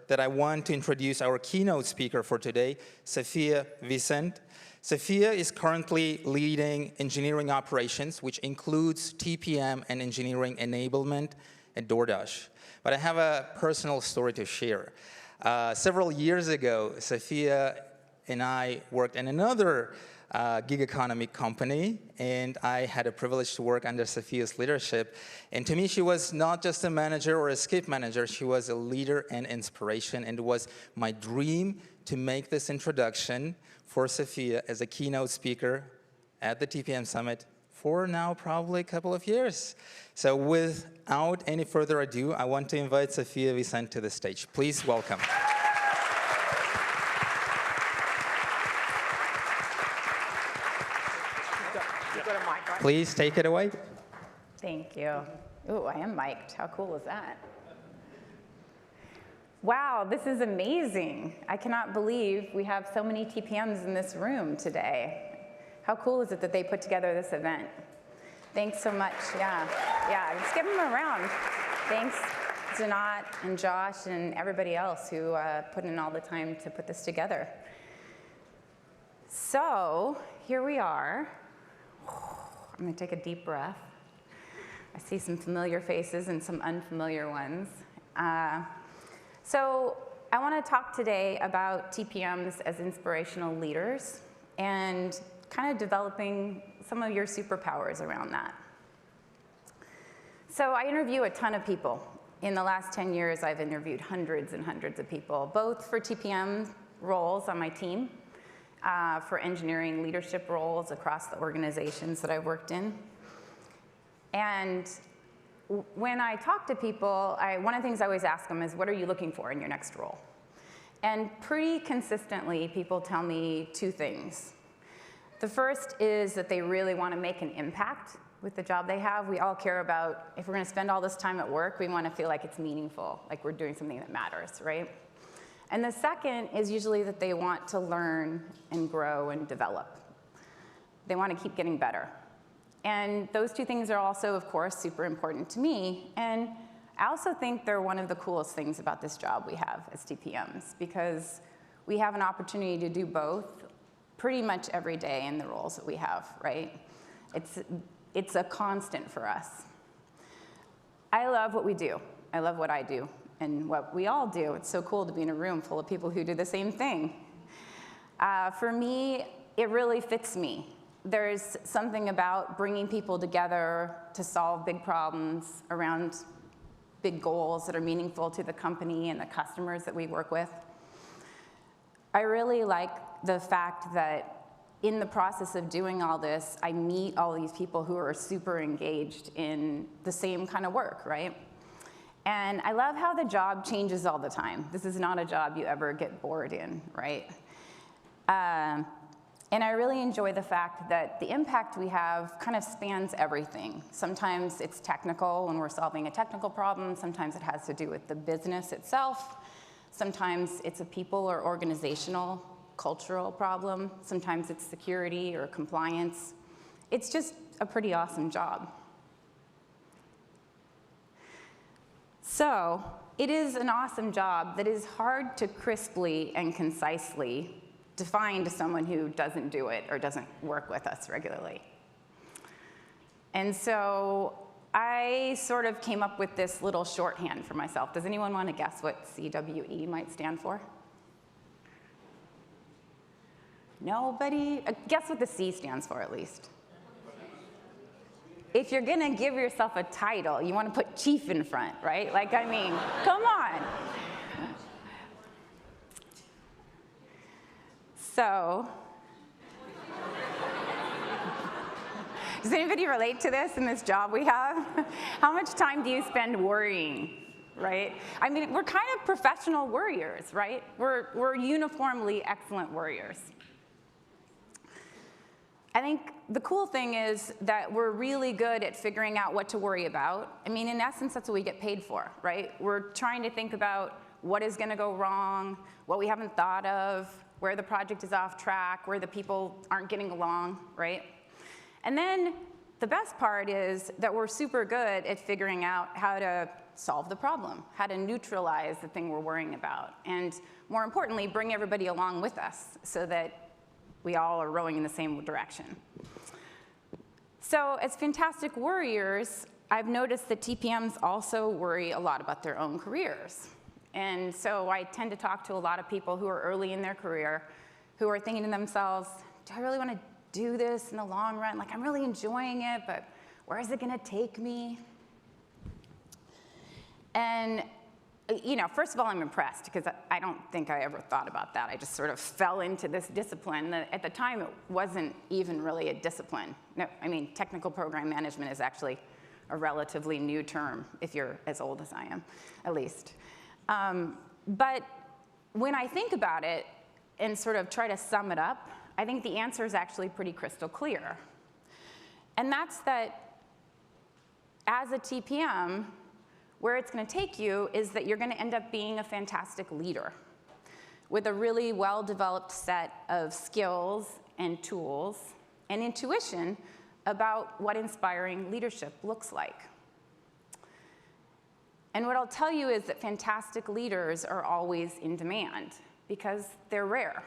that I want to introduce our keynote speaker for today, Sophia Vicent. Sophia is currently leading engineering operations, which includes TPM and engineering enablement at DoorDash. But I have a personal story to share. Several years ago, Sophia and I worked in another gig economy company, and I had a privilege to work under Sophia's leadership. And to me, she was not just a manager or a skip manager, she was a leader and inspiration, and it was my dream to make this introduction for Sophia as a keynote speaker at the TPM Summit for now probably a couple of years. So without any further ado, I want to invite Sophia Vicent to the stage. Please welcome. Please take it away. Thank you. Ooh, I am mic'd. How cool is that? Wow, this is amazing. I cannot believe we have so many TPMs in this room today. How cool is it that they put together this event? Thanks so much. Yeah, let's give them a round. Thanks, Zanat and Josh and everybody else who put in all the time to put this together. So here we are. I'm going to take a deep breath. I see some familiar faces and some unfamiliar ones. So I want to talk today about TPMs as inspirational leaders and kind of developing some of your superpowers around that. So I interview a ton of people. In the last 10 years, I've interviewed hundreds and hundreds of people, both for TPM roles on my team, for engineering leadership roles across the organizations that I've worked in. And when I talk to people, one of the things I always ask them is, what are you looking for in your next role? And pretty consistently, people tell me two things. The first is that they really want to make an impact with the job they have. We all care about, if we're going to spend all this time at work, we want to feel like it's meaningful, like we're doing something that matters, right? And the second is usually that they want to learn and grow and develop. They want to keep getting better. And those two things are also, of course, super important to me. And I also think they're one of the coolest things about this job we have as TPMs, because we have an opportunity to do both pretty much every day in the roles that we have, right? It's a constant for us. I love what we do. I love what I do. And what we all do. It's so cool to be in a room full of people who do the same thing. For me, it really fits me. There's something about bringing people together to solve big problems around big goals that are meaningful to the company and the customers that we work with. I really like the fact that in the process of doing all this, I meet all these people who are super engaged in the same kind of work, right? And I love how the job changes all the time. This is not a job you ever get bored in, right? And I really enjoy the fact that the impact we have kind of spans everything. Sometimes it's technical when we're solving a technical problem. Sometimes it has to do with the business itself. Sometimes it's a people or organizational, cultural problem. Sometimes it's security or compliance. It's just a pretty awesome job. So it is an awesome job that is hard to crisply and concisely define to someone who doesn't do it or doesn't work with us regularly. And so I sort of came up with this little shorthand for myself. Does anyone want to guess what CWE might stand for? Nobody? Guess what the C stands for, at least. If you're going to give yourself a title, you want to put chief in front, right? Like, I mean, come on. So, does anybody relate to this in this job we have? How much time do you spend worrying, right? I mean, we're kind of professional worriers, right? We're uniformly excellent worriers. I think the cool thing is that we're really good at figuring out what to worry about. I mean, in essence, that's what we get paid for, right? We're trying to think about what is going to go wrong, what we haven't thought of, where the project is off track, where the people aren't getting along, right? And then the best part is that we're super good at figuring out how to solve the problem, how to neutralize the thing we're worrying about, and more importantly, bring everybody along with us so that we all are rowing in the same direction. So as fantastic worriers, I've noticed that TPMs also worry a lot about their own careers. And so I tend to talk to a lot of people who are early in their career who are thinking to themselves, do I really want to do this in the long run? Like, I'm really enjoying it, but where is it going to take me? And, you know, first of all, I'm impressed because I don't think I ever thought about that. I just sort of fell into this discipline that at the time it wasn't even really a discipline. No, I mean, technical program management is actually a relatively new term if you're as old as I am, at least. But when I think about it and sort of try to sum it up, I think the answer is actually pretty crystal clear. And that's that as a TPM, where it's going to take you is that you're going to end up being a fantastic leader with a really well-developed set of skills and tools and intuition about what inspiring leadership looks like. And what I'll tell you is that fantastic leaders are always in demand because they're rare.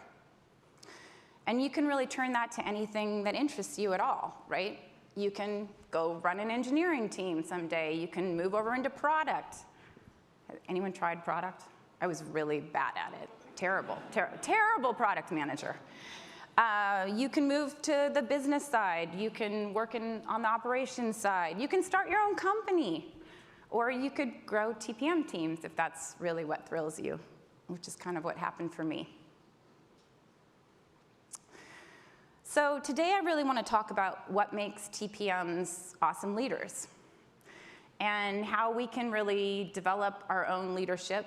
And you can really turn that to anything that interests you at all, right? You can go run an engineering team someday. You can move over into product. Anyone tried product? I was really bad at it. Terrible, terrible product manager. You can move to the business side. You can work on the operations side. You can start your own company. Or you could grow TPM teams if that's really what thrills you, which is kind of what happened for me. So today I really want to talk about what makes TPMs awesome leaders and how we can really develop our own leadership,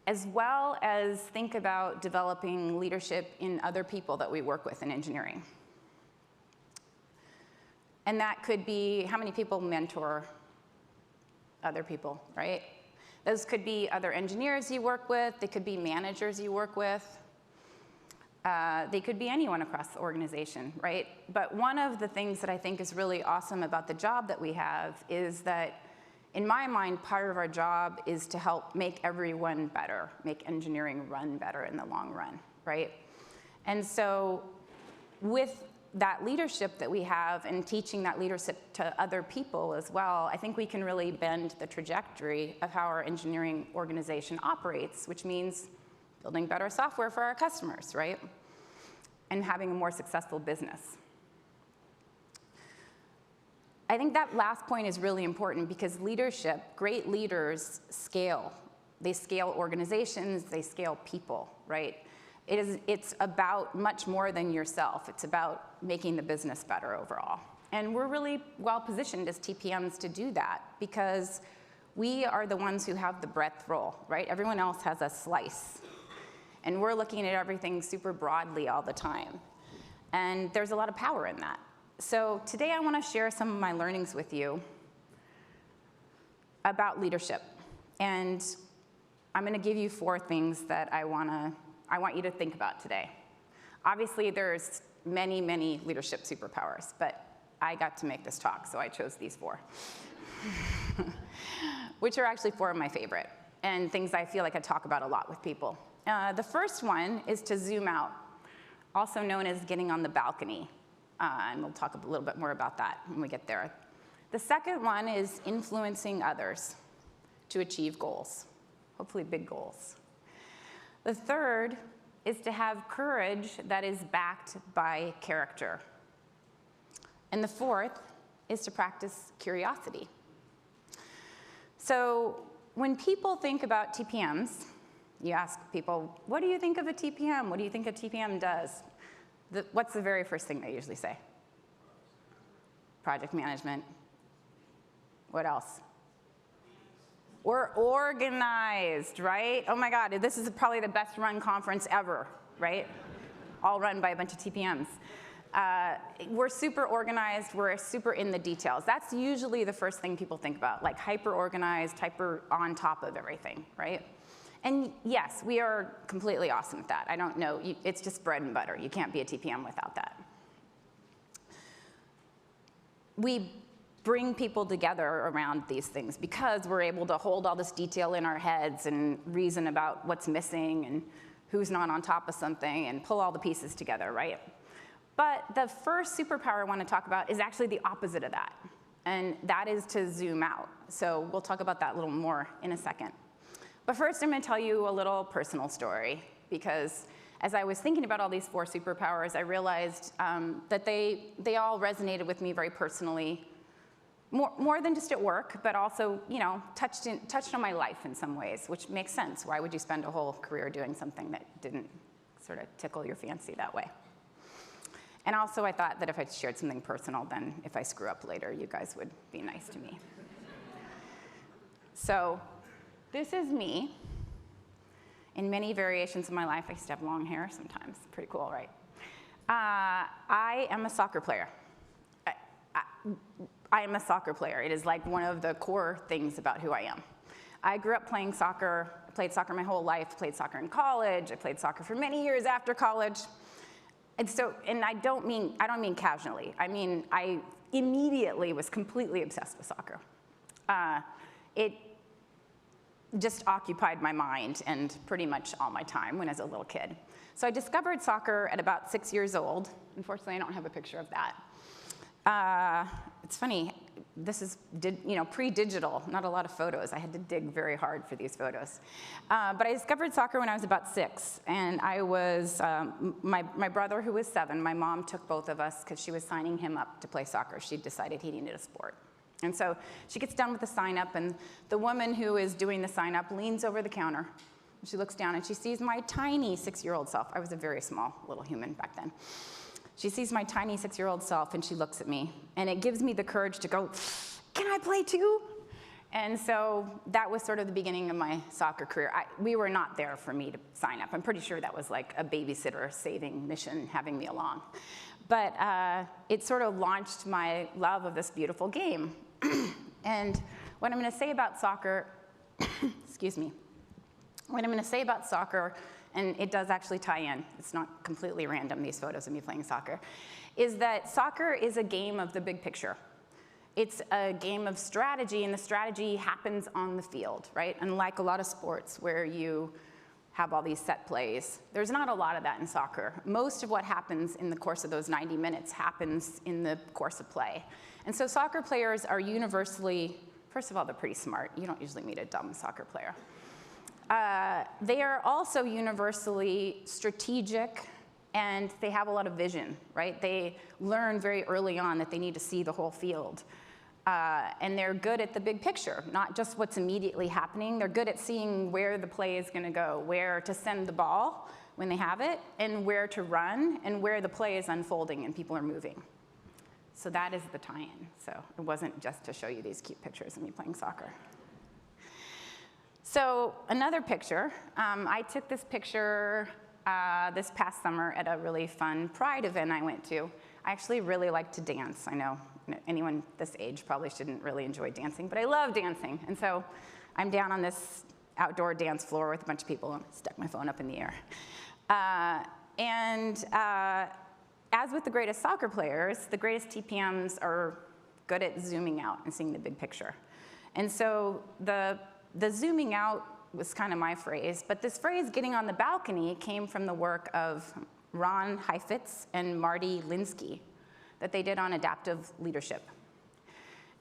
as well as think about developing leadership in other people that we work with in engineering. And that could be how many people mentor other people, right? Those could be other engineers you work with. They could be managers you work with. They could be anyone across the organization, right? But one of the things that I think is really awesome about the job that we have is that, in my mind, part of our job is to help make everyone better, make engineering run better in the long run, right? And so with that leadership that we have and teaching that leadership to other people as well, I think we can really bend the trajectory of how our engineering organization operates, which means building better software for our customers, right? And having a more successful business. I think that last point is really important because leadership, great leaders scale. They scale organizations, they scale people, right? It's about much more than yourself. It's about making the business better overall. And we're really well positioned as TPMs to do that because we are the ones who have the breadth role, right? Everyone else has a slice. And we're looking at everything super broadly all the time. And there's a lot of power in that. So today I want to share some of my learnings with you about leadership. And I'm going to give you 4 things that I want you to think about today. Obviously, there's many, many leadership superpowers, but I got to make this talk, so I chose these 4, which are actually 4 of my favorite, and things I feel like I talk about a lot with people. The first one is to zoom out, also known as getting on the balcony, and we'll talk a little bit more about that when we get there. The second one is influencing others to achieve goals, hopefully big goals. The third is to have courage that is backed by character. And the fourth is to practice curiosity. So when people think about TPMs, you ask people, what do you think of a TPM? What do you think a TPM does? What's the very first thing they usually say? Project management. What else? We're organized, right? Oh my God, this is probably the best run conference ever, right? All run by a bunch of TPMs. We're super organized, we're super in the details. That's usually the first thing people think about, like hyper organized, hyper on top of everything, right? And yes, we are completely awesome at that. I don't know, it's just bread and butter. You can't be a TPM without that. we bring people together around these things because we're able to hold all this detail in our heads and reason about what's missing and who's not on top of something and pull all the pieces together, right? But the first superpower I want to talk about is actually the opposite of that, and that is to zoom out. So we'll talk about that a little more in a second. But first, I'm going to tell you a little personal story, because as I was thinking about all these 4 superpowers, I realized that they all resonated with me very personally, more than just at work, but also, you know, touched on my life in some ways, which makes sense. Why would you spend a whole career doing something that didn't sort of tickle your fancy that way? And also, I thought that if I shared something personal, then if I screw up later, you guys would be nice to me. So this is me in many variations of my life. I used to have long hair sometimes. Pretty cool, right? I am a soccer player. I am a soccer player. It is like one of the core things about who I am. I grew up playing soccer. I played soccer my whole life. Played soccer in college. I played soccer for many years after college. And I don't mean casually. I mean, I immediately was completely obsessed with soccer. It just occupied my mind and pretty much all my time when I was a little kid. So I discovered soccer at about 6 years old. Unfortunately, I don't have a picture of that. It's funny, this is pre-digital, not a lot of photos. I had to dig very hard for these photos. But I discovered soccer when I was about 6, and I was, my brother who was 7, my mom took both of us because she was signing him up to play soccer. She decided he needed a sport. And so she gets done with the sign up, and the woman who is doing the sign up leans over the counter. She looks down and she sees my tiny 6-year-old self. I was a very small little human back then. She sees my tiny 6-year-old self and she looks at me, and it gives me the courage to go, can I play too? And so that was sort of the beginning of my soccer career. We were not there for me to sign up. I'm pretty sure that was like a babysitter saving mission having me along. But it sort of launched my love of this beautiful game. And what I'm going to say about soccer, excuse me, what I'm going to say about soccer, and it does actually tie in, it's not completely random, these photos of me playing soccer, is that soccer is a game of the big picture. It's a game of strategy, and the strategy happens on the field, right? Unlike a lot of sports where you have all these set plays, there's not a lot of that in soccer. Most of what happens in the course of those 90 minutes happens in the course of play. And so soccer players are universally, first of all, they're pretty smart. You don't usually meet a dumb soccer player. They are also universally strategic, and they have a lot of vision, right? They learn very early on that they need to see the whole field. And they're good at the big picture, not just what's immediately happening. They're good at seeing where the play is going to go, where to send the ball when they have it, and where to run, and where the play is unfolding and people are moving. So that is the tie-in. So it wasn't just to show you these cute pictures of me playing soccer. So another picture, I took this picture this past summer at a really fun Pride event I went to. I actually really like to dance. I know anyone this age probably shouldn't really enjoy dancing, but I love dancing. And so I'm down on this outdoor dance floor with a bunch of people and stuck my phone up in the air. As with the greatest soccer players, the greatest TPMs are good at zooming out and seeing the big picture. And so the zooming out was kind of my phrase, but this phrase, getting on the balcony, came from the work of Ron Heifetz and Marty Linsky that they did on adaptive leadership.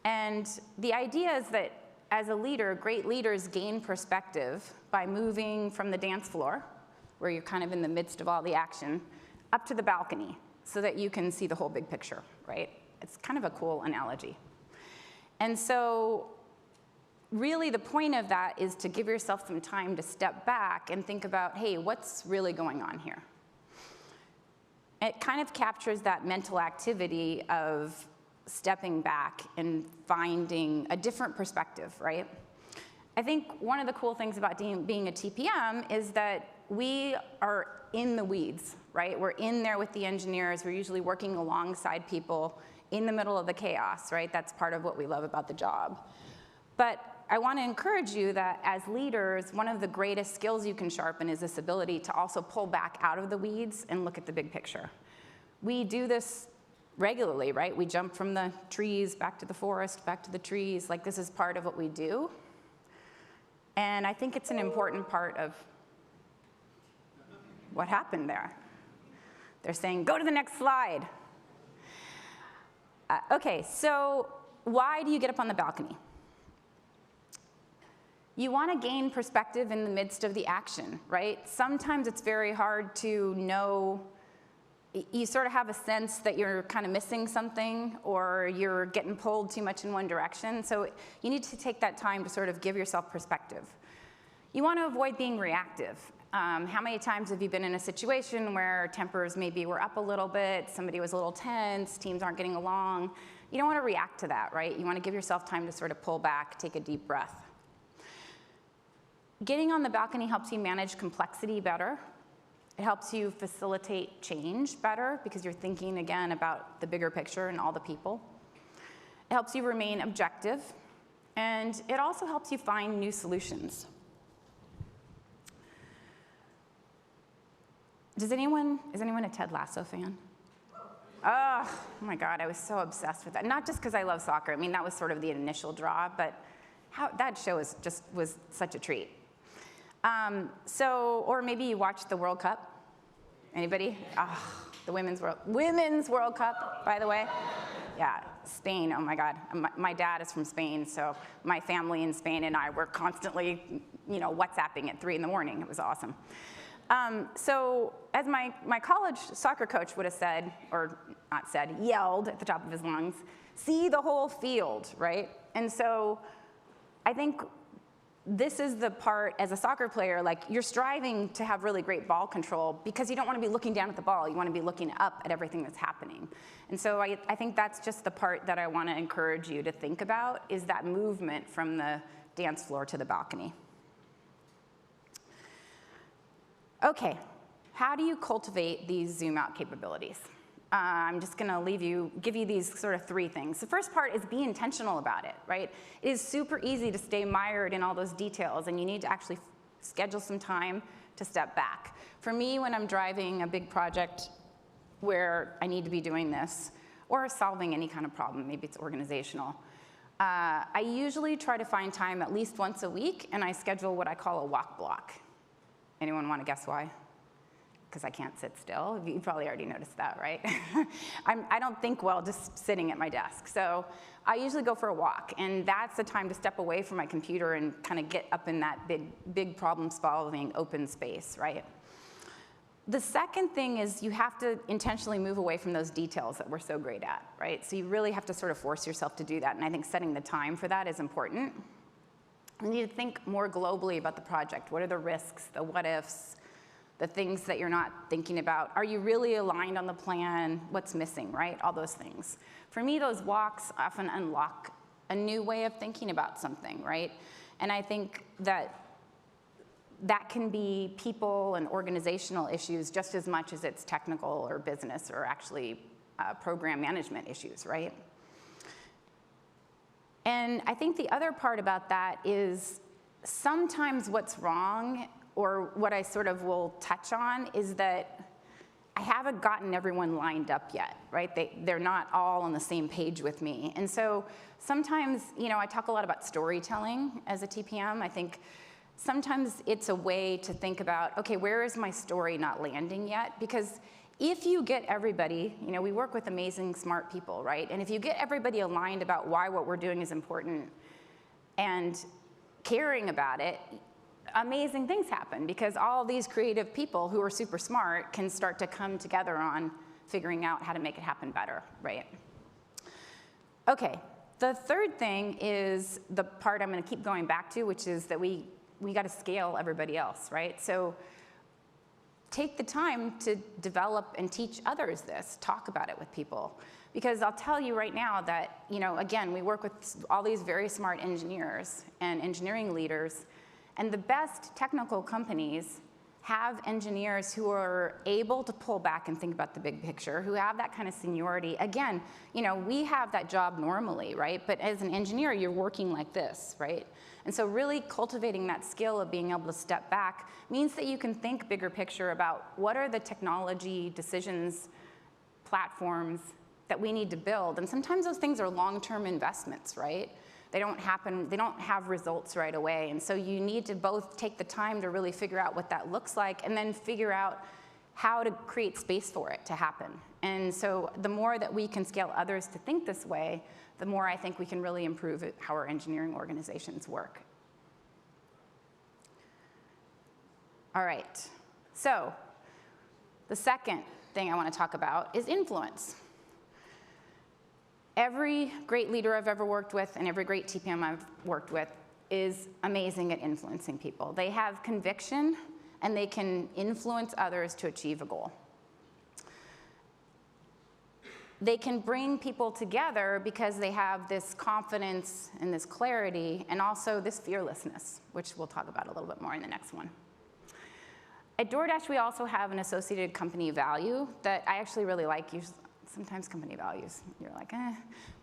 And the idea is that as a leader, great leaders gain perspective by moving from the dance floor, where you're kind of in the midst of all the action, up to the balcony so that you can see the whole big picture, right? It's kind of a cool analogy. And so really the point of that is to give yourself some time to step back and think about, hey, what's really going on here? It kind of captures that mental activity of stepping back and finding a different perspective, right? I think one of the cool things about being a TPM is that we are in the weeds, right? We're in there with the engineers. We're usually working alongside people in the middle of the chaos, right? That's part of what we love about the job. But I want to encourage you that as leaders, one of the greatest skills you can sharpen is this ability to also pull back out of the weeds and look at the big picture. We do this regularly, right? We jump from the trees back to the forest, back to the trees. Like, this is part of what we do. And I think it's an important part of what happened there. They're saying, go to the next slide. Okay, so why do you get up on the balcony? You want to gain perspective in the midst of the action, right? Sometimes it's very hard to know. You sort of have a sense that you're kind of missing something, or you're getting pulled too much in one direction. So you need to take that time to sort of give yourself perspective. You want to avoid being reactive. How many times have you been in a situation where tempers maybe were up a little bit, somebody was a little tense, teams aren't getting along? You don't want to react to that, right? You want to give yourself time to sort of pull back, take a deep breath. Getting on the balcony helps you manage complexity better. It helps you facilitate change better because you're thinking, again, about the bigger picture and all the people. It helps you remain objective, and it also helps you find new solutions. Is anyone a Ted Lasso fan? Oh my God, I was so obsessed with that. Not just because I love soccer. I mean, that was sort of the initial draw, but that show was such a treat. Or maybe you watched the World Cup. Anybody? The Women's World Cup, by the way. Yeah, Spain, oh my God. My dad is from Spain, so my family in Spain and I were constantly, WhatsApping at 3 in the morning. It was awesome. So as my college soccer coach would have said, or not said, yelled at the top of his lungs, see the whole field, right? And so I think this is the part, as a soccer player, like, you're striving to have really great ball control because you don't want to be looking down at the ball. You want to be looking up at everything that's happening. And so I think that's just the part that I want to encourage you to think about, is that movement from the dance floor to the balcony. Okay, how do you cultivate these zoom out capabilities? I'm just going to give you these sort of 3 things. The first part is be intentional about it, right? It is super easy to stay mired in all those details, and you need to actually schedule some time to step back. For me, when I'm driving a big project where I need to be doing this, or solving any kind of problem, maybe it's organizational, I usually try to find time at least once a week, and I schedule what I call a walk block. Anyone want to guess why? Because I can't sit still. You probably already noticed that, right? I don't think well just sitting at my desk. So I usually go for a walk, and that's the time to step away from my computer and kind of get up in that big problem-solving open space, right? The second thing is you have to intentionally move away from those details that we're so great at, right? So you really have to sort of force yourself to do that, and I think setting the time for that is important. You need to think more globally about the project. What are the risks, the what-ifs, the things that you're not thinking about? Are you really aligned on the plan? What's missing, right? All those things. For me, those walks often unlock a new way of thinking about something, right? And I think that can be people and organizational issues just as much as it's technical or business or actually program management issues, right? And I think the other part about that is sometimes what's wrong, or what I sort of will touch on, is that I haven't gotten everyone lined up yet, right? They're not all on the same page with me. And so sometimes, I talk a lot about storytelling as a TPM. I think sometimes it's a way to think about, okay, where is my story not landing yet? Because if you get everybody, we work with amazing, smart people, right? And if you get everybody aligned about why what we're doing is important and caring about it, amazing things happen, because all these creative people who are super smart can start to come together on figuring out how to make it happen better, right? Okay, the third thing is the part I'm going to keep going back to, which is that we got to scale everybody else, right? So take the time to develop and teach others this, talk about it with people. Because I'll tell you right now that, again, we work with all these very smart engineers and engineering leaders, and the best technical companies have engineers who are able to pull back and think about the big picture, who have that kind of seniority. Again, we have that job normally, right? But as an engineer, you're working like this, right? And so really cultivating that skill of being able to step back means that you can think bigger picture about what are the technology decisions, platforms, that we need to build. And sometimes those things are long-term investments, right? They don't happen, they don't have results right away. And so you need to both take the time to really figure out what that looks like and then figure out how to create space for it to happen. And so the more that we can scale others to think this way, the more I think we can really improve how our engineering organizations work. All right, so the second thing I want to talk about is influence. Every great leader I've ever worked with and every great TPM I've worked with is amazing at influencing people. They have conviction and they can influence others to achieve a goal. They can bring people together because they have this confidence and this clarity and also this fearlessness, which we'll talk about a little bit more in the next one. At DoorDash, we also have an associated company value that I actually really like. Sometimes company values, you're like, eh.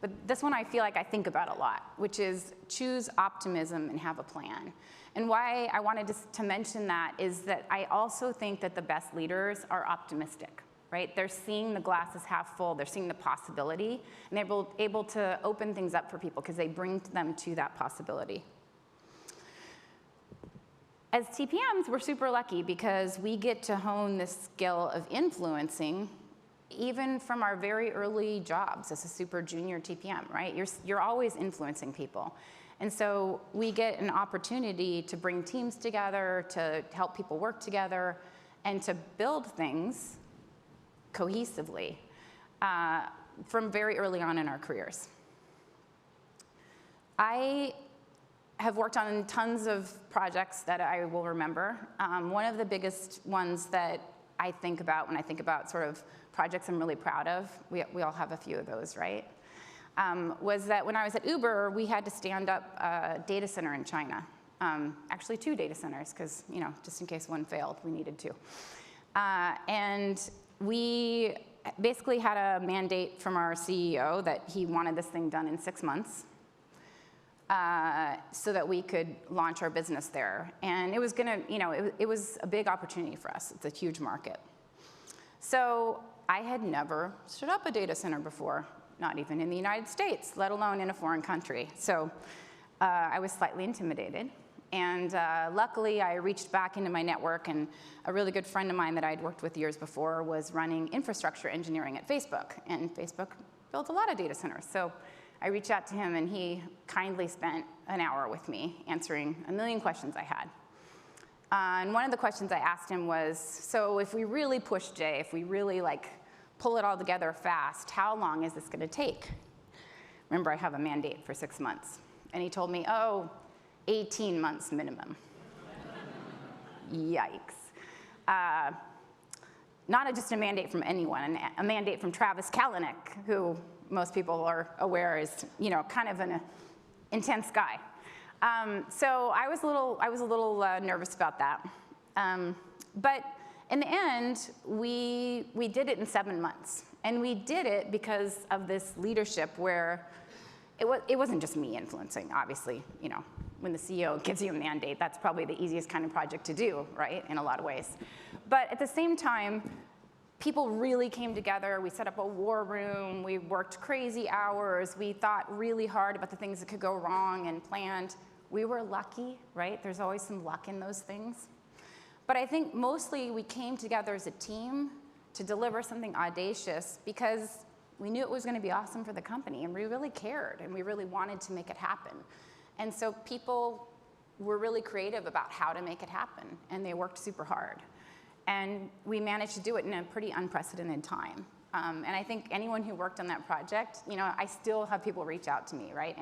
But this one I feel like I think about a lot, which is choose optimism and have a plan. And why I wanted to mention that is that I also think that the best leaders are optimistic, right? They're seeing the glass as half full, they're seeing the possibility, and they're able to open things up for people because they bring them to that possibility. As TPMs, we're super lucky because we get to hone this skill of influencing even from our very early jobs as a super junior TPM, right? You're always influencing people. And so we get an opportunity to bring teams together, to help people work together, and to build things cohesively from very early on in our careers. I have worked on tons of projects that I will remember. One of the biggest ones that I think about when I think about sort of projects I'm really proud of, we all have a few of those, right? Was that when I was at Uber, we had to stand up a data center in China. Actually 2 data centers, because just in case one failed, we needed 2. And we basically had a mandate from our CEO that he wanted this thing done in 6 months. So that we could launch our business there. And it was gonna, it was a big opportunity for us. It's a huge market. So I had never stood up a data center before, not even in the United States, let alone in a foreign country. So I was slightly intimidated. And luckily, I reached back into my network, and a really good friend of mine that I'd worked with years before was running infrastructure engineering at Facebook. And Facebook built a lot of data centers. So I reached out to him, and he kindly spent an hour with me answering a million questions I had. And one of the questions I asked him was, so if we really push Jay, if we really pull it all together fast, how long is this going to take? Remember, I have a mandate for 6 months. And he told me, 18 months minimum. Yikes. Not just a mandate from anyone, a mandate from Travis Kalanick, who most people are aware is, kind of an intense guy. So I was a little nervous about that. But in the end, we did it in 7 months. And we did it because of this leadership where it wasn't just me influencing, obviously. When the CEO gives you a mandate, that's probably the easiest kind of project to do, right, in a lot of ways. But at the same time, people really came together. We set up a war room. We worked crazy hours. We thought really hard about the things that could go wrong and planned. We were lucky, right? There's always some luck in those things. But I think mostly we came together as a team to deliver something audacious because we knew it was going to be awesome for the company, and we really cared, and we really wanted to make it happen. And so people were really creative about how to make it happen, and they worked super hard. And we managed to do it in a pretty unprecedented time. And I think anyone who worked on that project, I still have people reach out to me, right?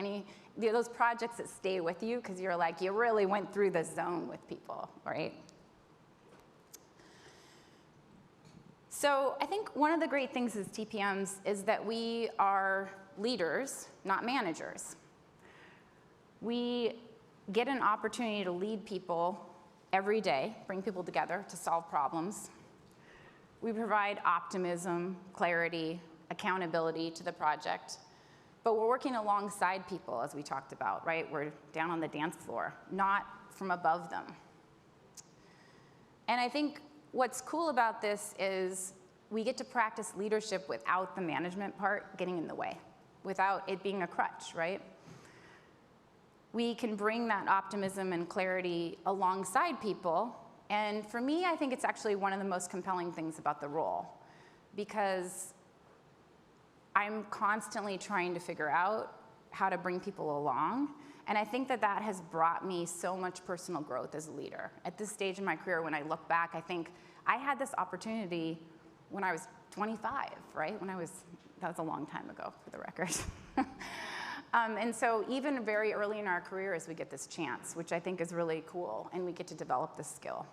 Those projects that stay with you because you're like, you really went through the zone with people, right? So I think one of the great things as TPMs is that we are leaders, not managers. We get an opportunity to lead people every day, bring people together to solve problems. We provide optimism, clarity, accountability to the project. But we're working alongside people, as we talked about, right? We're down on the dance floor, not from above them. And I think what's cool about this is we get to practice leadership without the management part getting in the way, without it being a crutch, right? We can bring that optimism and clarity alongside people. And for me, I think it's actually one of the most compelling things about the role, because I'm constantly trying to figure out how to bring people along. And I think that that has brought me so much personal growth as a leader. At this stage in my career, when I look back, I think I had this opportunity when I was 25, right? That was a long time ago, for the record. And so even very early in our careers, we get this chance, which I think is really cool, and we get to develop this skill.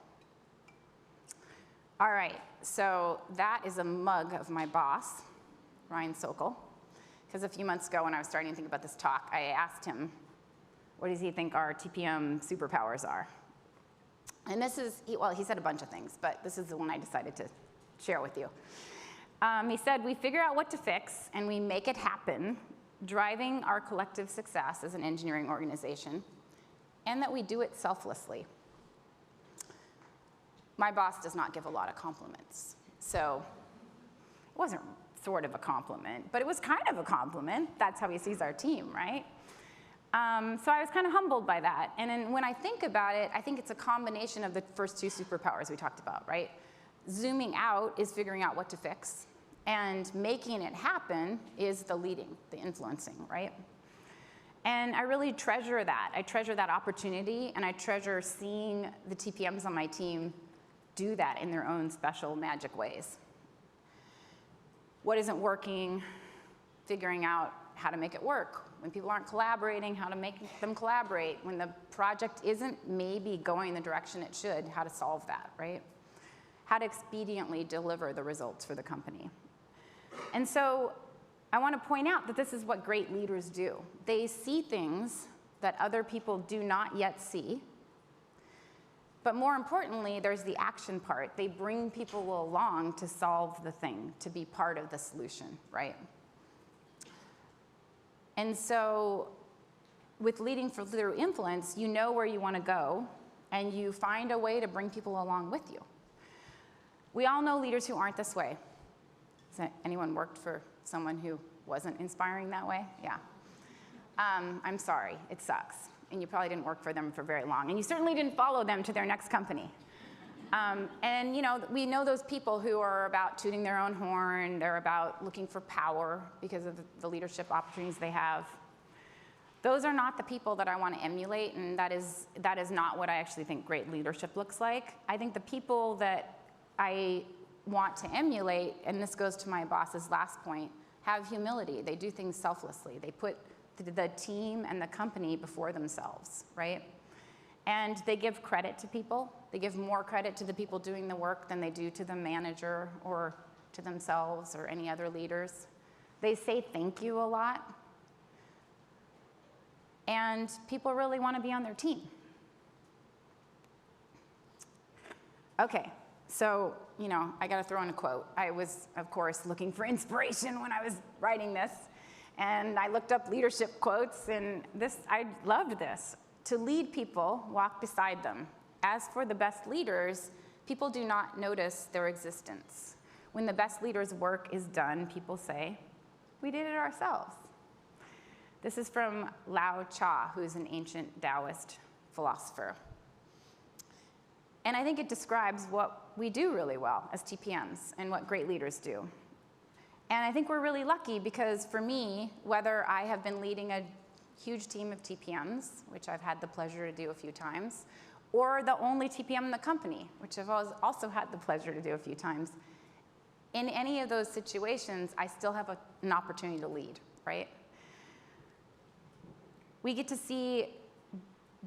All right, so that is a mug of my boss, Ryan Sokol, because a few months ago when I was starting to think about this talk, I asked him, what does he think our TPM superpowers are? And this is, well, he said a bunch of things, but this is the one I decided to share with you. He said, we figure out what to fix, and we make it happen, driving our collective success as an engineering organization, and that we do it selflessly. My boss does not give a lot of compliments, so it wasn't sort of a compliment, but it was kind of a compliment. That's how he sees our team, right? So I was kind of humbled by that. And then when I think about it, I think it's a combination of the first two superpowers we talked about, right? Zooming out is figuring out what to fix, and making it happen is the leading, the influencing, right? And I really treasure that. I treasure that opportunity, and I treasure seeing the TPMs on my team do that in their own special magic ways. What isn't working, figuring out how to make it work. When people aren't collaborating, how to make them collaborate. When the project isn't maybe going the direction it should, how to solve that, right? How to expediently deliver the results for the company. And so I want to point out that this is what great leaders do. They see things that other people do not yet see. But more importantly, there's the action part. They bring people along to solve the thing, to be part of the solution, right? And so with leading through influence, you know where you want to go, and you find a way to bring people along with you. We all know leaders who aren't this way. Has anyone worked for someone who wasn't inspiring that way? Yeah. I'm sorry, it sucks. And you probably didn't work for them for very long. And you certainly didn't follow them to their next company. And you know, we know those people who are about tooting their own horn. They're about looking for power because of the leadership opportunities they have. Those are not the people that I want to emulate, and that is not what I actually think great leadership looks like. I think the people that I want to emulate, and this goes to my boss's last point, have humility. They do things selflessly. They put the team and the company before themselves, right? And they give credit to people. They give more credit to the people doing the work than they do to the manager or to themselves or any other leaders. They say thank you a lot. And people really want to be on their team. Okay, so, you know, I got to throw in a quote. I was, of course, looking for inspiration when I was writing this. And I looked up leadership quotes, and I loved this. To lead people, walk beside them. As for the best leaders, people do not notice their existence. When the best leader's work is done, people say, we did it ourselves. This is from Lao Tzu, who's an ancient Taoist philosopher. And I think it describes what we do really well as TPMs and what great leaders do. And I think we're really lucky because for me, whether I have been leading a huge team of TPMs, which I've had the pleasure to do a few times, or the only TPM in the company, which I've also had the pleasure to do a few times, in any of those situations, I still have an opportunity to lead, right? We get to see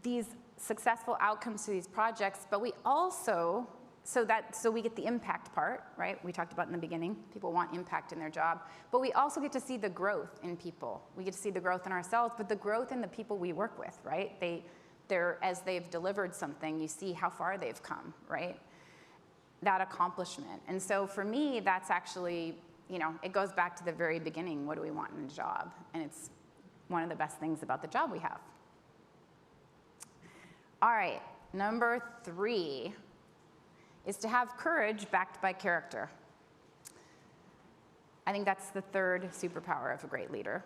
these successful outcomes to these projects, but we also, so we get the impact part, right? We talked about in the beginning, people want impact in their job, but we also get to see the growth in people. We get to see the growth in ourselves, but the growth in the people we work with, right? As they've delivered something, you see how far they've come, right? That accomplishment. And so for me, that's actually, you know, it goes back to the very beginning, what do we want in a job? And it's one of the best things about the job we have. All right, number 3 is to have courage backed by character. I think that's the third superpower of a great leader.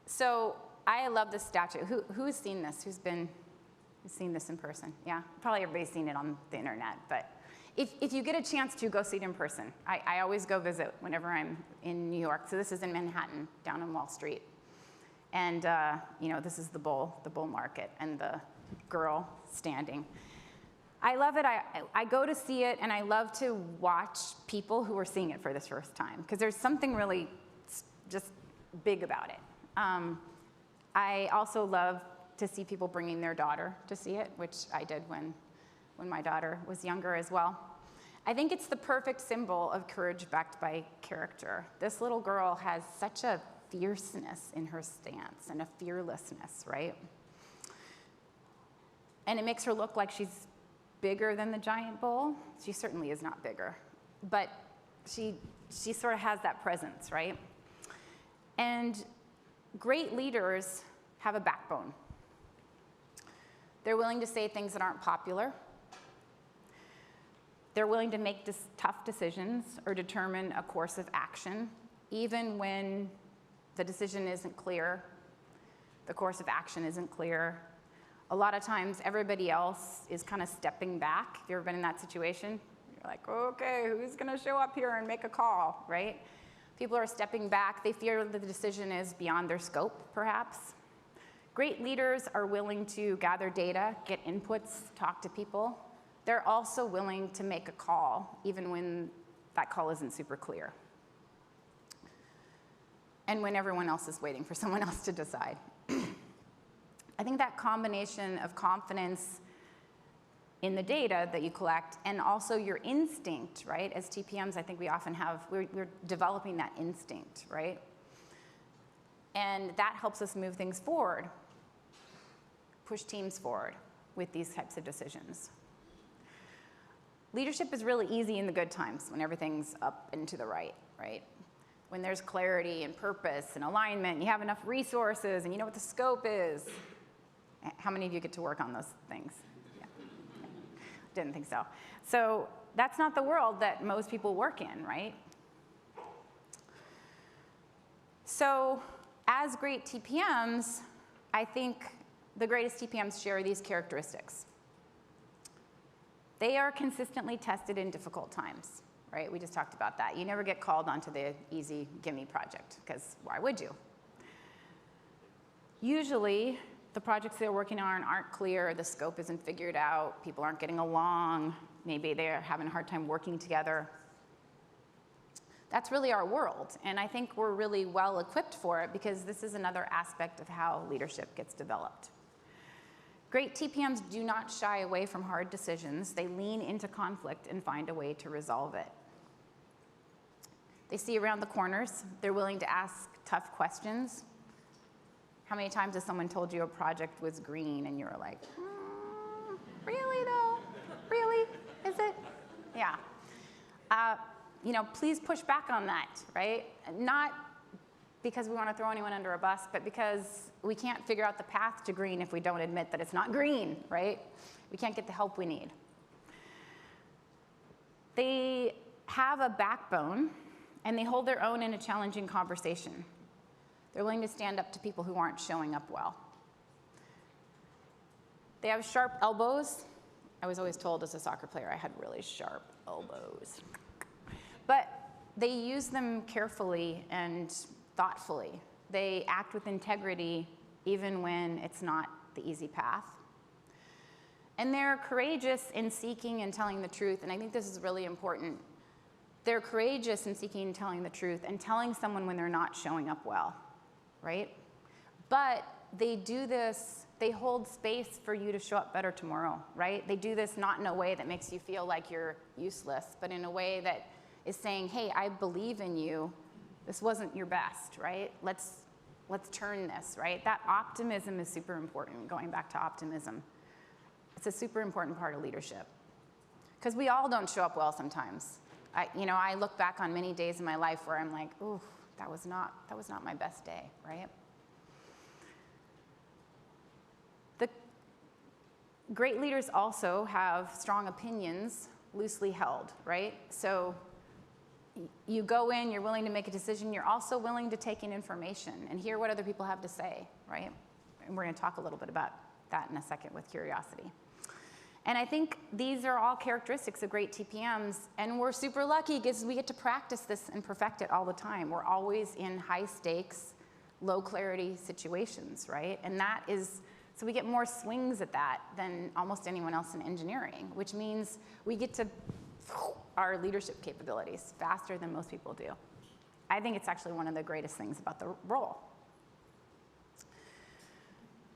So I love this statue. Who's seen this? Who's seen this in person? Yeah, probably everybody's seen it on the internet, but if you get a chance to, go see it in person. I always go visit whenever I'm in New York. So this is in Manhattan, down on Wall Street. And this is the bull market and the girl standing. I love it. I go to see it, and I love to watch people who are seeing it for the first time, because there's something really just big about it. I also love to see people bringing their daughter to see it, which I did when my daughter was younger as well. I think it's the perfect symbol of courage backed by character. This little girl has such a fierceness in her stance and a fearlessness, right? And it makes her look like she's bigger than the giant bull. She certainly is not bigger, but she sort of has that presence, right? And great leaders have a backbone. They're willing to say things that aren't popular. They're willing to make tough decisions or determine a course of action, even when the decision isn't clear, the course of action isn't clear. A lot of times, everybody else is kind of stepping back. Have you ever been in that situation? You're like, okay, who's going to show up here and make a call, right? People are stepping back. They fear that the decision is beyond their scope, perhaps. Great leaders are willing to gather data, get inputs, talk to people. They're also willing to make a call, even when that call isn't super clear, and when everyone else is waiting for someone else to decide. I think that combination of confidence in the data that you collect and also your instinct, right? As TPMs, I think we often have, we're developing that instinct, right? And that helps us move things forward, push teams forward with these types of decisions. Leadership is really easy in the good times, when everything's up and to the right, right? When there's clarity and purpose and alignment, you have enough resources, and you know what the scope is. How many of you get to work on those things? Yeah. Didn't think so. So that's not the world that most people work in, right? So as great TPMs, I think the greatest TPMs share these characteristics. They are consistently tested in difficult times, right? We just talked about that. You never get called onto the easy gimme project, because why would you? Usually, the projects they're working on aren't clear, the scope isn't figured out, people aren't getting along, maybe they're having a hard time working together. That's really our world, and I think we're really well equipped for it, because this is another aspect of how leadership gets developed. Great TPMs do not shy away from hard decisions. They lean into conflict and find a way to resolve it. They see around the corners. They're willing to ask tough questions. How many times has someone told you a project was green and you were like, really though? Really? Is it? Yeah. Please push back on that, right? Not because we want to throw anyone under a bus, but because we can't figure out the path to green if we don't admit that it's not green, right? We can't get the help we need. They have a backbone, and they hold their own in a challenging conversation. They're willing to stand up to people who aren't showing up well. They have sharp elbows. I was always told as a soccer player I had really sharp elbows. But they use them carefully and thoughtfully. They act with integrity even when it's not the easy path. And they're courageous in seeking and telling the truth, and I think this is really important. They're courageous in seeking and telling the truth and telling someone when they're not showing up well, right? But they do this, they hold space for you to show up better tomorrow, right? They do this not in a way that makes you feel like you're useless, but in a way that is saying, hey, I believe in you. This wasn't your best, right? Let's turn this, right? That optimism is super important, going back to optimism. It's a super important part of leadership. Because we all don't show up well sometimes. I look back on many days in my life where I'm like, ooh, that was not my best day, right? The great leaders also have strong opinions, loosely held, right? So, you go in, you're willing to make a decision, you're also willing to take in information and hear what other people have to say, right? And we're going to talk a little bit about that in a second with curiosity. And I think these are all characteristics of great TPMs, and we're super lucky because we get to practice this and perfect it all the time. We're always in high stakes, low clarity situations, right? And that is, so we get more swings at that than almost anyone else in engineering, which means we get to our leadership capabilities faster than most people do. I think it's actually one of the greatest things about the role.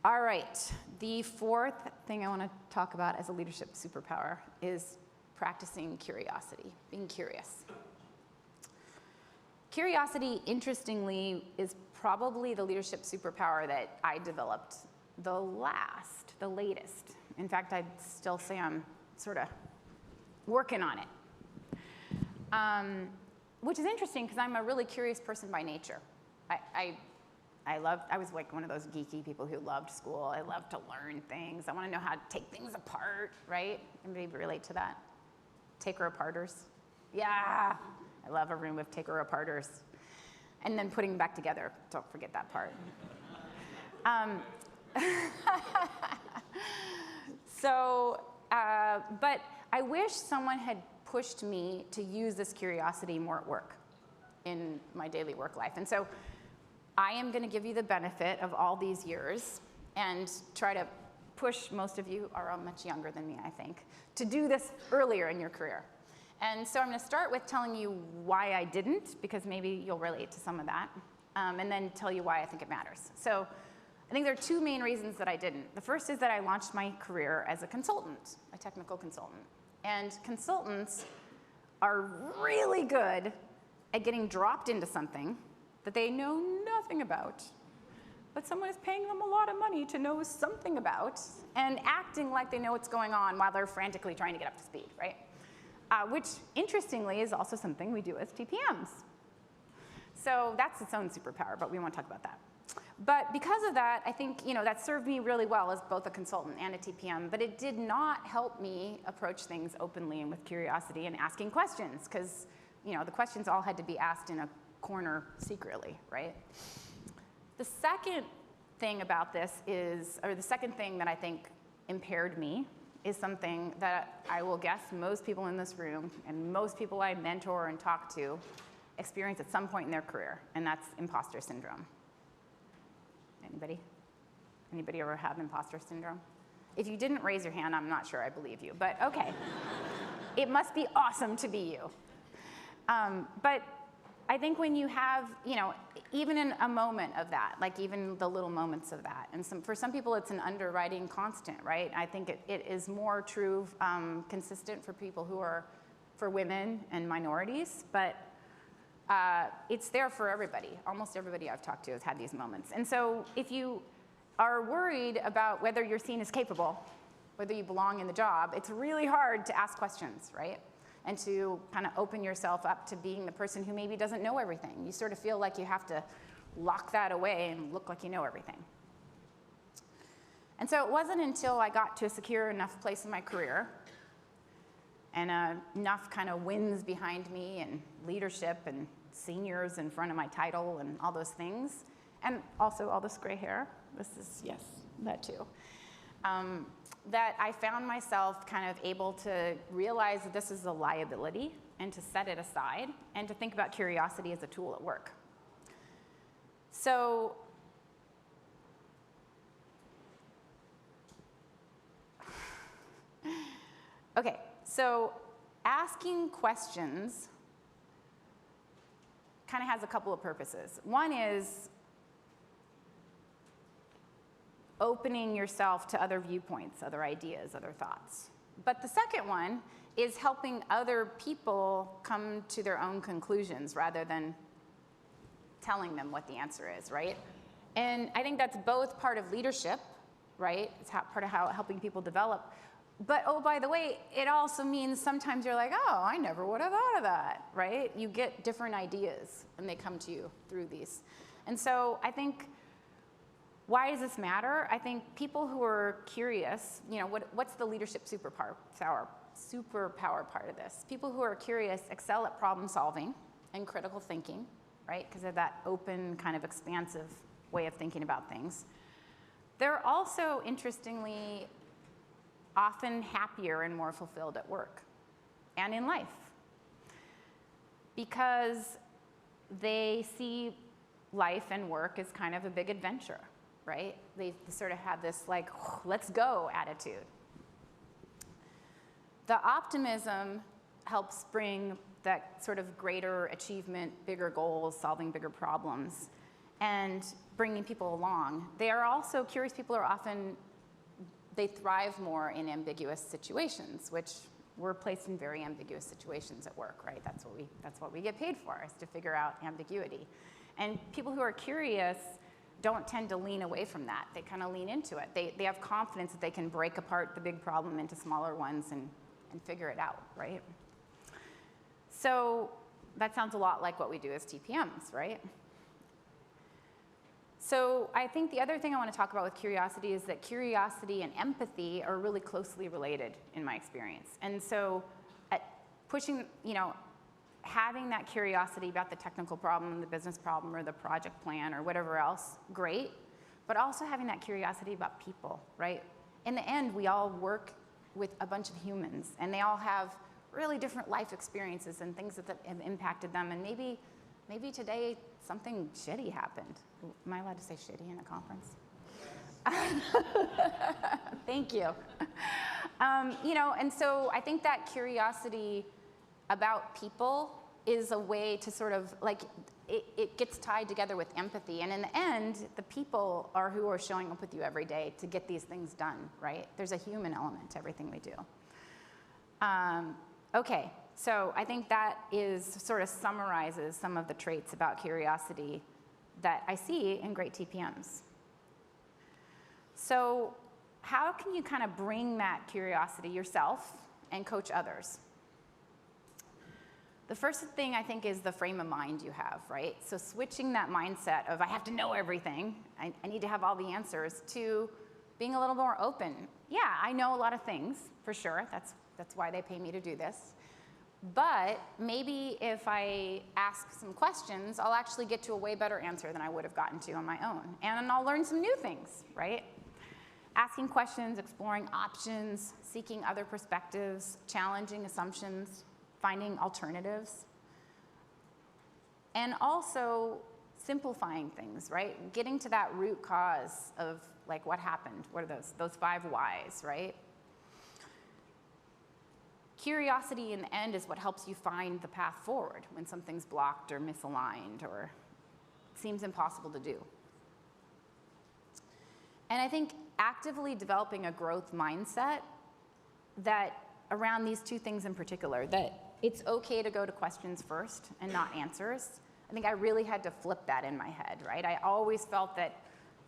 All right, the fourth thing I want to talk about as a leadership superpower is practicing curiosity, being curious. Curiosity, interestingly, is probably the leadership superpower that I developed the latest. In fact, I'd still say I'm sort of working on it. Which is interesting because I'm a really curious person by nature. I was like one of those geeky people who loved school. I love to learn things. I want to know how to take things apart, right? Anybody relate to that? Taker-aparters? Yeah, I love a room of taker-aparters. And then putting them back together. Don't forget that part. But I wish someone had pushed me to use this curiosity more at work in my daily work life. And so I am going to give you the benefit of all these years and try to push, most of you are much younger than me, I think, to do this earlier in your career. And so I'm going to start with telling you why I didn't, because maybe you'll relate to some of that, and then tell you why I think it matters. So I think there are two main reasons that I didn't. The first is that I launched my career as a consultant, a technical consultant. And consultants are really good at getting dropped into something that they know nothing about, but someone is paying them a lot of money to know something about and acting like they know what's going on while they're frantically trying to get up to speed, right? Which, interestingly, is also something we do as TPMs. So that's its own superpower, but we won't talk about that. But because of that, I think that served me really well as both a consultant and a TPM, but it did not help me approach things openly and with curiosity and asking questions, because the questions all had to be asked in a corner secretly, right? The second thing about this is, or the second thing that I think impaired me is something that I will guess most people in this room and most people I mentor and talk to experience at some point in their career, and that's imposter syndrome. Anybody? Anybody ever have imposter syndrome? If you didn't raise your hand, I'm not sure I believe you, but okay. It must be awesome to be you. But I think when you have, even in a moment of that, like even the little moments of that, and for some people it's an underwriting constant, right? I think it is more true, consistent for people for women and minorities, but it's there for everybody. Almost everybody I've talked to has had these moments. And so if you are worried about whether you're seen as capable, whether you belong in the job, it's really hard to ask questions, right? And to kind of open yourself up to being the person who maybe doesn't know everything. You sort of feel like you have to lock that away and look like you know everything. And so it wasn't until I got to a secure enough place in my career and enough kind of wins behind me and leadership and seniors in front of my title and all those things, and also all this gray hair. This is, yes, that too. That I found myself kind of able to realize that this is a liability and to set it aside and to think about curiosity as a tool at work. So okay, so asking questions kind of has a couple of purposes. One is opening yourself to other viewpoints, other ideas, other thoughts. But the second one is helping other people come to their own conclusions rather than telling them what the answer is, right? And I think that's both part of leadership, right? It's part of how helping people develop. But oh, by the way, it also means sometimes you're like, oh, I never would have thought of that, right? You get different ideas and they come to you through these. And so I think, why does this matter? I think people who are curious, what's the leadership superpower part of this? People who are curious excel at problem solving and critical thinking, right? Because of that open, kind of expansive way of thinking about things. They're also, interestingly, often happier and more fulfilled at work and in life because they see life and work as kind of a big adventure, right? They sort of have this like, let's go attitude. The optimism helps bring that sort of greater achievement, bigger goals, solving bigger problems, and bringing people along. They are also, curious people are often, they thrive more in ambiguous situations, which we're placed in very ambiguous situations at work, right? That's what we get paid for, is to figure out ambiguity. And people who are curious don't tend to lean away from that. They kind of lean into it. They have confidence that they can break apart the big problem into smaller ones and figure it out, right? So that sounds a lot like what we do as TPMs, right? So I think the other thing I want to talk about with curiosity is that curiosity and empathy are really closely related in my experience. And so pushing, having that curiosity about the technical problem, the business problem, or the project plan, or whatever else, great. But also having that curiosity about people, right? In the end, we all work with a bunch of humans, and they all have really different life experiences and things that have impacted them. And maybe today something shitty happened. Am I allowed to say shitty in a conference? Thank you. And so I think that curiosity about people is a way to sort of like, it gets tied together with empathy. And in the end, the people are who are showing up with you every day to get these things done, right? There's a human element to everything we do. Okay, so I think that sort of summarizes some of the traits about curiosity that I see in great TPMs. So how can you kind of bring that curiosity yourself and coach others? The first thing I think is the frame of mind you have, right? So switching that mindset of I have to know everything, I need to have all the answers, to being a little more open. Yeah, I know a lot of things, for sure. That's why they pay me to do this. But maybe if I ask some questions, I'll actually get to a way better answer than I would have gotten to on my own. And I'll learn some new things, right? Asking questions, exploring options, seeking other perspectives, challenging assumptions, finding alternatives. And also simplifying things, right? Getting to that root cause of like what happened. What are those 5 whys, right? Curiosity in the end is what helps you find the path forward when something's blocked or misaligned or seems impossible to do. And I think actively developing a growth mindset that around these 2 things in particular, that it's okay to go to questions first and not answers. I think I really had to flip that in my head, right? I always felt that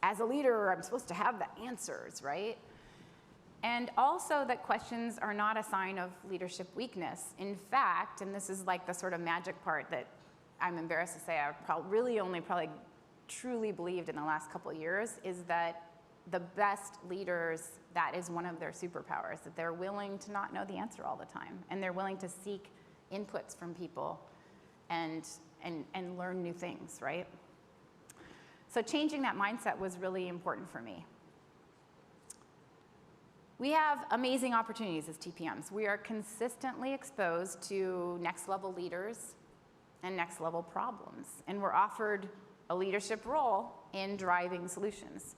as a leader, I'm supposed to have the answers, right? And also that questions are not a sign of leadership weakness. In fact, and this is like the sort of magic part that I'm embarrassed to say I probably truly believed in the last couple of years, is that the best leaders, that is one of their superpowers, that they're willing to not know the answer all the time, and they're willing to seek inputs from people and learn new things, right? So changing that mindset was really important for me. We have amazing opportunities as TPMs. We are consistently exposed to next level leaders and next level problems, and we're offered a leadership role in driving solutions.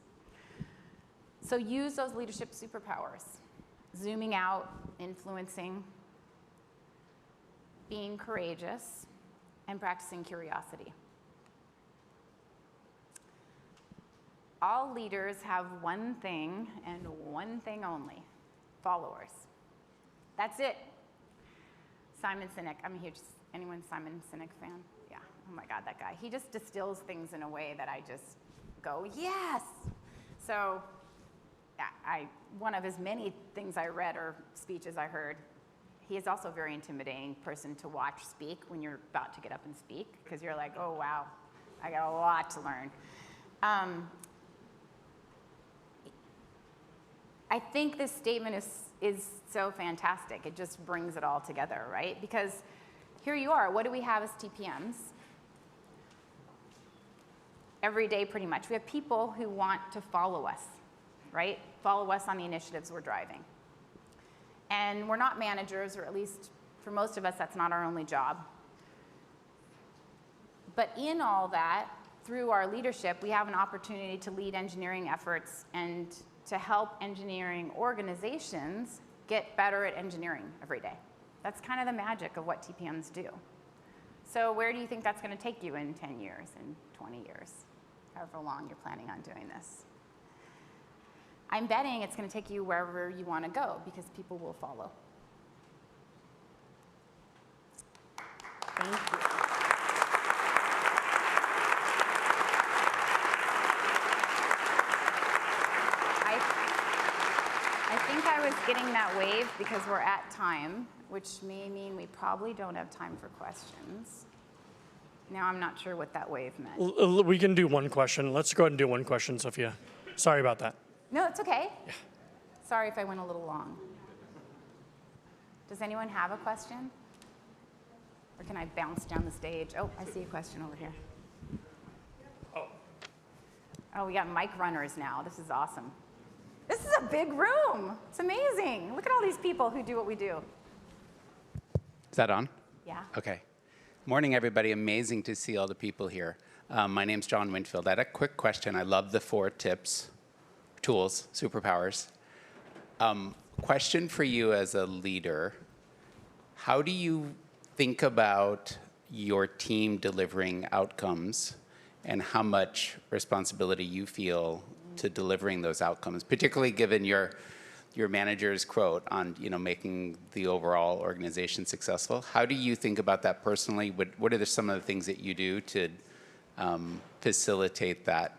So use those leadership superpowers, zooming out, influencing, being courageous, and practicing curiosity. All leaders have one thing and one thing only: followers. That's it. Simon Sinek, I'm a huge, anyone Simon Sinek fan? Yeah, oh my God, that guy. He just distills things in a way that I just go, yes! So, yeah, one of his many things I read or speeches I heard, he is also a very intimidating person to watch speak when you're about to get up and speak, because you're like, oh wow, I got a lot to learn. I think this statement is so fantastic. It just brings it all together, right? Because here you are. What do we have as TPMs? Every day, pretty much. We have people who want to follow us, right? Follow us on the initiatives we're driving. And we're not managers, or at least for most of us, that's not our only job. But in all that, through our leadership, we have an opportunity to lead engineering efforts and to help engineering organizations get better at engineering every day. That's kind of the magic of what TPMs do. So where do you think that's going to take you in 10 years, in 20 years, however long you're planning on doing this? I'm betting it's going to take you wherever you want to go, because people will follow. Thank you. I think I was getting that wave because we're at time, which may mean we probably don't have time for questions. Now I'm not sure what that wave meant. We can do one question. Let's go ahead and do one question, Sophia. Sorry about that. No, it's okay. Yeah. Sorry if I went a little long. Does anyone have a question? Or can I bounce down the stage? Oh, I see a question over here. Oh, we got mic runners now. This is awesome. This is a big room. It's amazing. Look at all these people who do what we do. Is that on? Yeah. Okay. Morning, everybody. Amazing to see all the people here. My name's John Winfield. I had a quick question. I love the 4 tips, tools, superpowers. Question for you as a leader. How do you think about your team delivering outcomes and how much responsibility you feel to delivering those outcomes, particularly given your manager's quote on making the overall organization successful? How do you think about that personally? What are some of the things that you do to facilitate that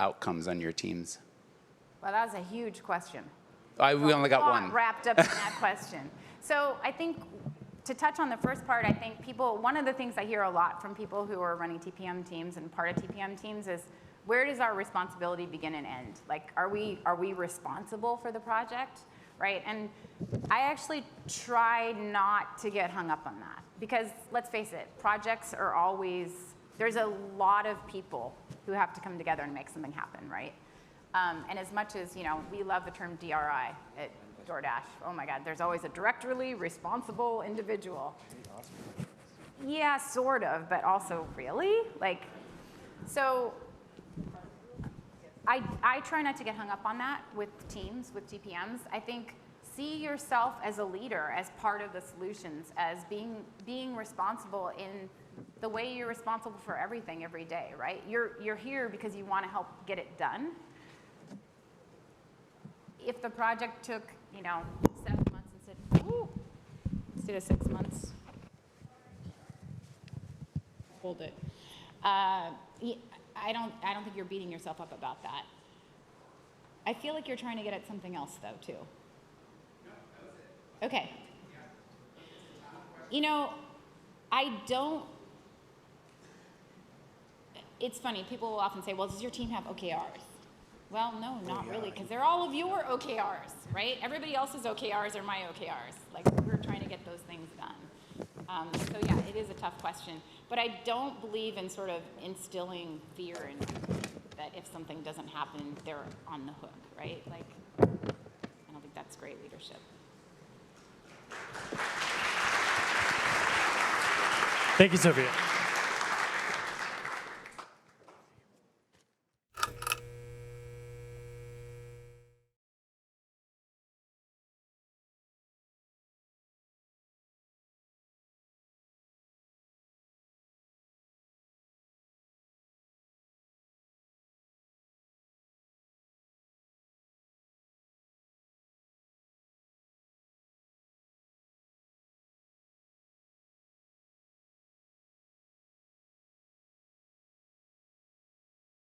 outcomes on your teams? Well, that was a huge question. We only got one. Wrapped up in that question. So I think to touch on the first part, I think one of the things I hear a lot from people who are running TPM teams and part of TPM teams is, where does our responsibility begin and end? Like, are we responsible for the project, right? And I actually try not to get hung up on that, because let's face it, projects are always, there's a lot of people who have to come together and make something happen, right? And as much as, we love the term DRI at DoorDash, oh my God, there's always a directly responsible individual. Yeah, sort of, but also really? So I try not to get hung up on that with teams, with TPMs. I think see yourself as a leader, as part of the solutions, as being responsible in the way you're responsible for everything every day, right? You're here because you want to help get it done. If the project took, 7 months instead of 6 months, hold it. I don't think you're beating yourself up about that. I feel like you're trying to get at something else, though, too. No, that was it. Okay. It's funny, people will often say, well, does your team have OKRs? Well, no, not really, because they're all of your OKRs, right? Everybody else's OKRs are my OKRs. We're trying to get those things done. So yeah, it is a tough question. But I don't believe in sort of instilling fear in that if something doesn't happen, they're on the hook, right? I don't think that's great leadership. Thank you, Sophia.